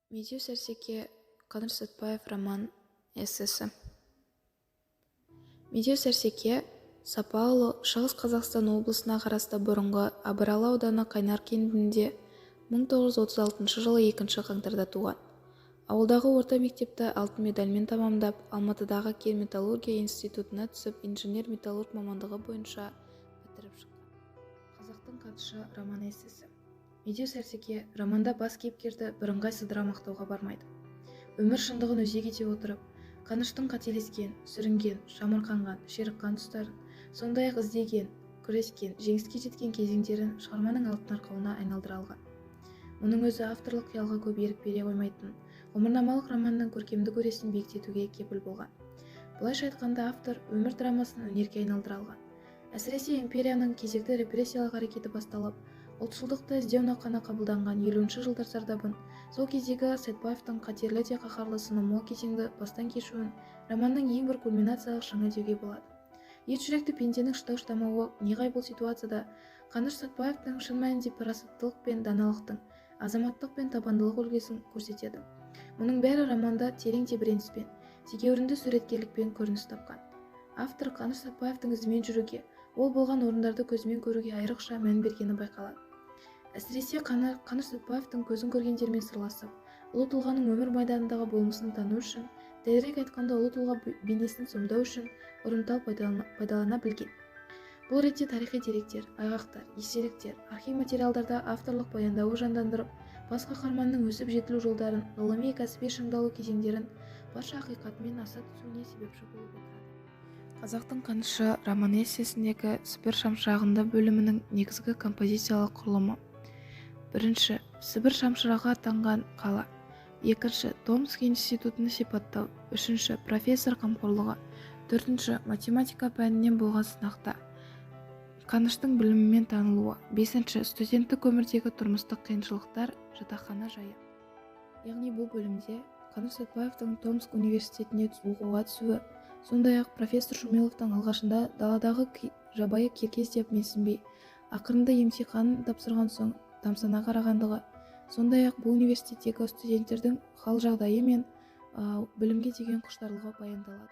Медеу Сәрсеке, Қаныш Сәтбаев роман эссесі. Медеу Сәрсеке Сапаұлы Шығыс Қазақстан облысына қарасты бұрынғы Абыралы ауданы Қайнар кентінде 1936 жылы 2 қаңтарда туған. Ауылдағы орта мектепті алтын медальмен тамамдап, Алматыдағы Кен-металлургия институтына түсіп, инженер-металлург мамандығы бойынша бітіріп шыққан. Қазақтың қанышы роман эссесі. Медеу Сәрсеке романда бас кейіпкерді бірыңғай сыдыра мақтауға бармайды. Өмір шындығын өзек ете отырып, Қаныштың қателескен, сүрінген, шамырқанған, ширыққан тұстарын, сондай-ақ іздеген, күрескен, жеңіске жеткен кезеңдерін шығарманың алтын арқауына айналдыра алған. Мұның өзі авторлық қиялға көп ерік бере қоймайтын, ғұмырнамалық романның көркемдік өресін биіктетуге кепіл болған. Бұлайша айтқанда, автор өмір драмасын өнерге айналдыра алған. Әсіресе империяның кезекті репрессиялық әрекеті басталып, ұлтшылдықты іздеу науқаны қабылданған 50-ші жылдар зардабын, сол кездегі Сәтбаевтың қатерлі де қаһарлы сыны мол кезеңді бастан кешуін романның ең бір кульминациялық шыңы деуге болады. Ет жүректі пенденің шыдау-шыдамауы неғай бұл ситуацияда Қаныш Сәтбаевтың шын мәнінде парасаттылық пен даналықтың, азаматтық пен табандылық үлгісін көрсетеді. Мұның бәрі романда терең тебіреніспен, тегеурінді суреткерлікпен көрініс тапқан. Автор Қаныш Сәтбаевтың ізімен жүруге, ол болған орындарды көзімен көруге айрықша мән бергені байқалады. Әсіресе Қаныш Сәтбаевтың көзін көргендермен сырласып, ұлы тұлғаның өмір майданындағы болмысын тану үшін, дәлірек айтқанда ұлы тұлға бейнесін сомдау үшін ұрымтал пайдалана білген. Бұл ретте тарихи деректер, айғақтар, естеліктер, архив материалдарда авторлық баяндауы жандандырып, бас қаһарманның өсіп жетілу жолдарын, ғылыми кәсіби шыңдалу кезеңдерін барша ақиқатымен аса түсуіне себепші болып отырады. Қазақтың қанышы роман эссесіндегі Сібір шамшырағында бөлімінің негізгі композициялық құрылымы. Бірінші, Сібір шамшырағы атанған қала. Екінші, Томск институтын сипаттау. Үшінші, профессор қамқорлығы. Төртінші, математика пәнінен болған сынақта Қаныштың білімімен танылуы. Бесінші, студенттік өмірдегі тұрмыстық қиыншылықтар, жатақхана жайы. Яғни бұл бөлімде Қаныш Сәтбаевтың Томск университетіне оқуға түсуі, сондай-ақ профессор Шумиловтың алғашында даладағы жабайы керкес деп менсінбей, ақырында емтиханын тапсырған соң тамсана қарағандығы, сондай-ақ бұл университеттегі студенттердің хал жағдайы мен білімге деген құштарлығы баяндалады.